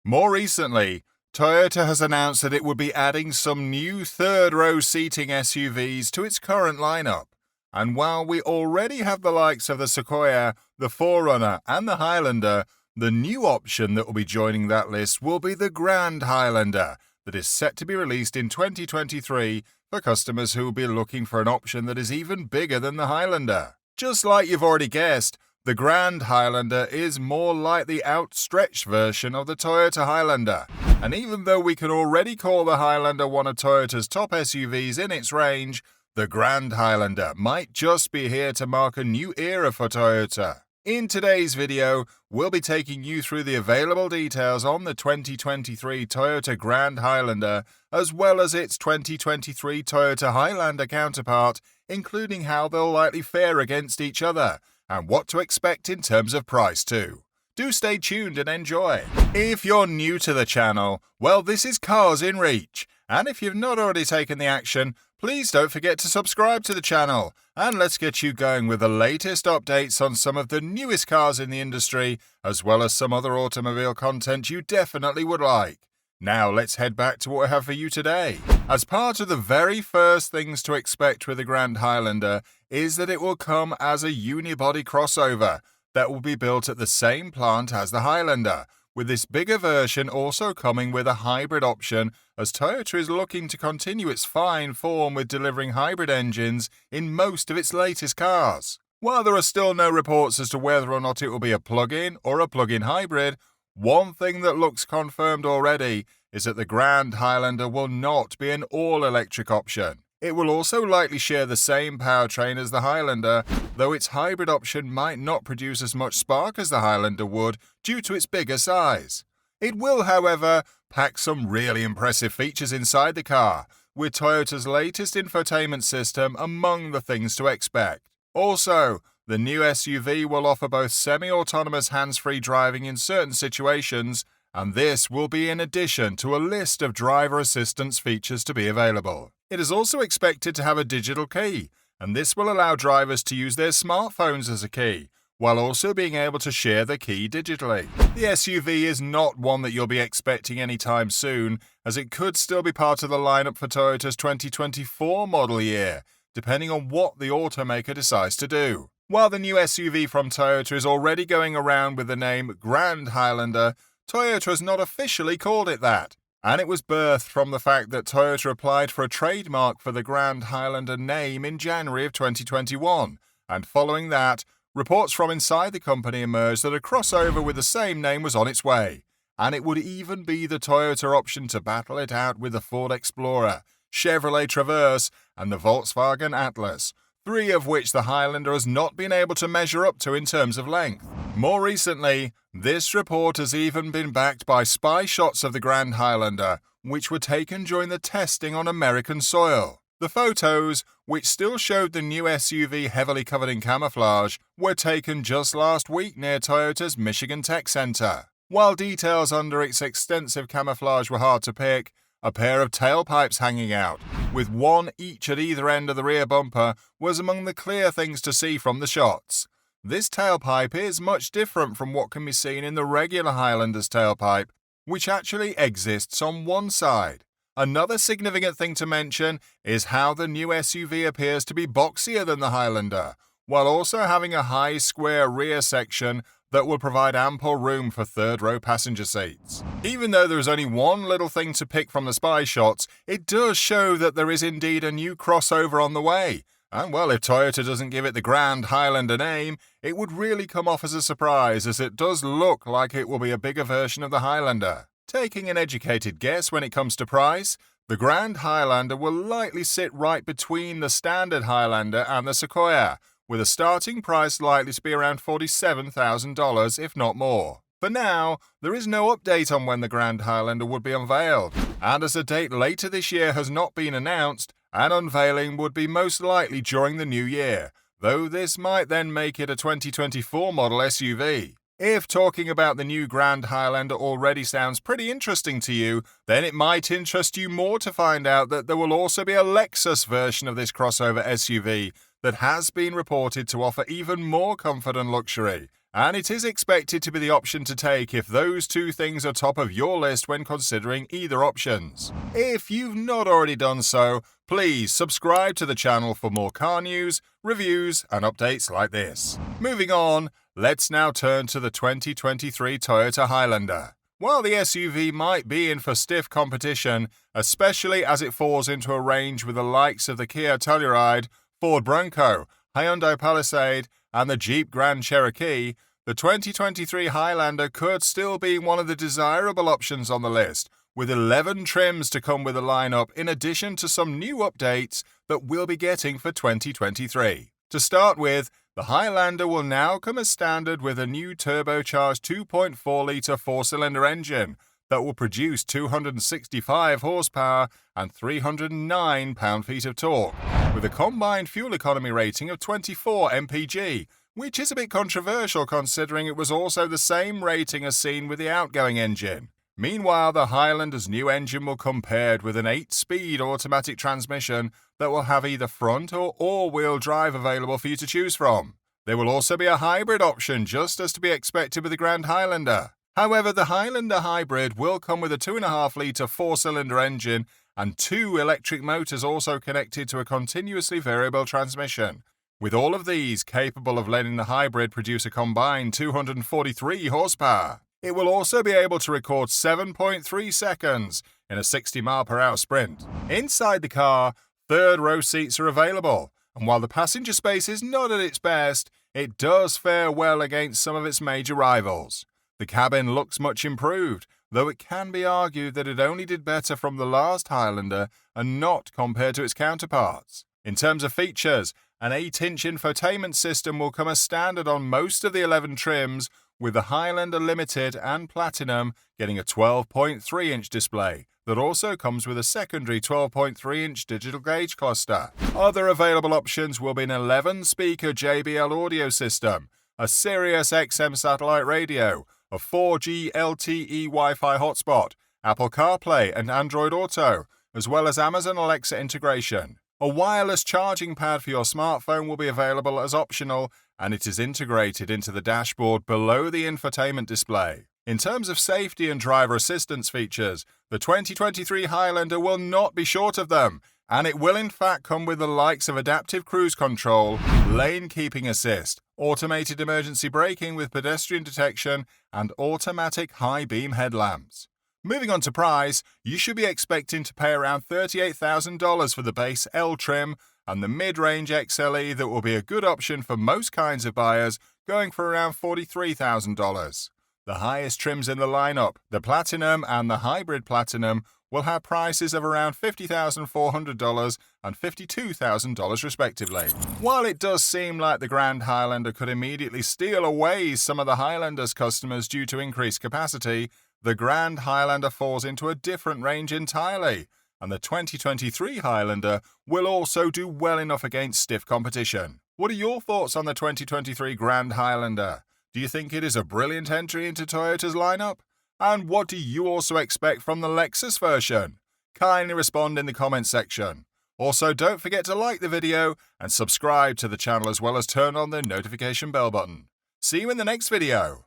More recently, Toyota has announced that it would be adding some new third-row seating SUVs to its current lineup. And while we already have the likes of the Sequoia, the 4Runner, and the Highlander, the new option that will be joining that list will be the Grand Highlander, that is set to be released in 2023 for customers who will be looking for an option that is even bigger than the Highlander. Just like you've already guessed, the Grand Highlander is more like the outstretched version of the Toyota Highlander. And even though we can already call the Highlander one of Toyota's top SUVs in its range, the Grand Highlander might just be here to mark a new era for Toyota. In today's video, we'll be taking you through the available details on the 2023 Toyota Grand Highlander, as well as its 2023 Toyota Highlander counterpart, including how they'll likely fare against each other, and what to expect in terms of price too. Do stay tuned and enjoy. If you're new to the channel, well, this is Cars in Reach, and if you've not already taken the action, please don't forget to subscribe to the channel, and let's get you going with the latest updates on some of the newest cars in the industry, as well as some other automobile content you definitely would like. Now let's head back to what I have for you today. As part of the very first things to expect with the Grand Highlander is that it will come as a unibody crossover that will be built at the same plant as the Highlander, with this bigger version also coming with a hybrid option, as Toyota is looking to continue its fine form with delivering hybrid engines in most of its latest cars. While there are still no reports as to whether or not it will be a plug-in or a plug-in hybrid, one thing that looks confirmed already is that the Grand Highlander will not be an all-electric option. It will also likely share the same powertrain as the Highlander, though its hybrid option might not produce as much spark as the Highlander would due to its bigger size. It will, however, pack some really impressive features inside the car, with Toyota's latest infotainment system among the things to expect. Also, the new SUV will offer both semi-autonomous hands-free driving in certain situations, and this will be in addition to a list of driver assistance features to be available. It is also expected to have a digital key, and this will allow drivers to use their smartphones as a key, while also being able to share the key digitally. The SUV is not one that you'll be expecting anytime soon, as it could still be part of the lineup for Toyota's 2024 model year, depending on what the automaker decides to do. While the new SUV from Toyota is already going around with the name Grand Highlander, Toyota has not officially called it that, and it was birthed from the fact that Toyota applied for a trademark for the Grand Highlander name in January of 2021, and following that, reports from inside the company emerged that a crossover with the same name was on its way, and it would even be the Toyota option to battle it out with the Ford Explorer, Chevrolet Traverse, and the Volkswagen Atlas, three of which the Highlander has not been able to measure up to in terms of length. More recently, this report has even been backed by spy shots of the Grand Highlander, which were taken during the testing on American soil. The photos, which still showed the new SUV heavily covered in camouflage, were taken just last week near Toyota's Michigan Tech Center. While details under its extensive camouflage were hard to pick, a pair of tailpipes hanging out, with one each at either end of the rear bumper, was among the clear things to see from the shots. This tailpipe is much different from what can be seen in the regular Highlander's tailpipe, which actually exists on one side. Another significant thing to mention is how the new SUV appears to be boxier than the Highlander, while also having a high square rear section that will provide ample room for third-row passenger seats. Even though there is only one little thing to pick from the spy shots, it does show that there is indeed a new crossover on the way. And well, if Toyota doesn't give it the Grand Highlander name, it would really come off as a surprise, as it does look like it will be a bigger version of the Highlander. Taking an educated guess when it comes to price, the Grand Highlander will likely sit right between the standard Highlander and the Sequoia, with a starting price likely to be around $47,000 if not more. For now, there is no update on when the Grand Highlander would be unveiled, and as a date later this year has not been announced, an unveiling would be most likely during the new year, though this might then make it a 2024 model SUV. If talking about the new Grand Highlander already sounds pretty interesting to you, then it might interest you more to find out that there will also be a Lexus version of this crossover SUV that has been reported to offer even more comfort and luxury, and it is expected to be the option to take if those two things are top of your list when considering either options. If you've not already done so, please subscribe to the channel for more car news, reviews, and updates like this. Moving on, let's now turn to the 2023 Toyota Highlander. While the SUV might be in for stiff competition, especially as it falls into a range with the likes of the Kia Telluride, Ford Bronco, Hyundai Palisade, and the Jeep Grand Cherokee, the 2023 Highlander could still be one of the desirable options on the list, with 11 trims to come with the lineup in addition to some new updates that we'll be getting for 2023. To start with, the Highlander will now come as standard with a new turbocharged 2.4-litre four-cylinder engine that will produce 265 horsepower and 309 pound-feet of torque, with a combined fuel economy rating of 24 mpg, which is a bit controversial considering it was also the same rating as seen with the outgoing engine. Meanwhile, the Highlander's new engine will come paired with an 8-speed automatic transmission that will have either front or all-wheel drive available for you to choose from. There will also be a hybrid option, just as to be expected with the Grand Highlander. However, the Highlander Hybrid will come with a 2.5-litre four-cylinder engine and 2 electric motors also connected to a continuously variable transmission, with all of these capable of letting the hybrid produce a combined 243 horsepower. It will also be able to record 7.3 seconds in a 60-mile-per-hour sprint. Inside the car, third-row seats are available, and while the passenger space is not at its best, it does fare well against some of its major rivals. The cabin looks much improved, though it can be argued that it only did better from the last Highlander and not compared to its counterparts. In terms of features, an 8-inch infotainment system will come as standard on most of the 11 trims, with the Highlander Limited and Platinum getting a 12.3-inch display that also comes with a secondary 12.3-inch digital gauge cluster. Other available options will be an 11-speaker JBL audio system, a Sirius XM satellite radio, a 4G LTE Wi-Fi hotspot, Apple CarPlay and Android Auto, as well as Amazon Alexa integration. A wireless charging pad for your smartphone will be available as optional, and it is integrated into the dashboard below the infotainment display. In terms of safety and driver assistance features, the 2023 Highlander will not be short of them, and it will in fact come with the likes of adaptive cruise control, lane keeping assist, automated emergency braking with pedestrian detection, and automatic high beam headlamps. Moving on to price, you should be expecting to pay around $38,000 for the base L trim and the mid-range XLE that will be a good option for most kinds of buyers, going for around $43,000. The highest trims in the lineup, the Platinum and the Hybrid Platinum, will have prices of around $50,400 and $52,000 respectively. While it does seem like the Grand Highlander could immediately steal away some of the Highlander's customers due to increased capacity, the Grand Highlander falls into a different range entirely, and the 2023 Highlander will also do well enough against stiff competition. What are your thoughts on the 2023 Grand Highlander? Do you think it is a brilliant entry into Toyota's lineup? And what do you also expect from the Lexus version? Kindly respond in the comments section. Also, don't forget to like the video and subscribe to the channel as well as turn on the notification bell button. See you in the next video.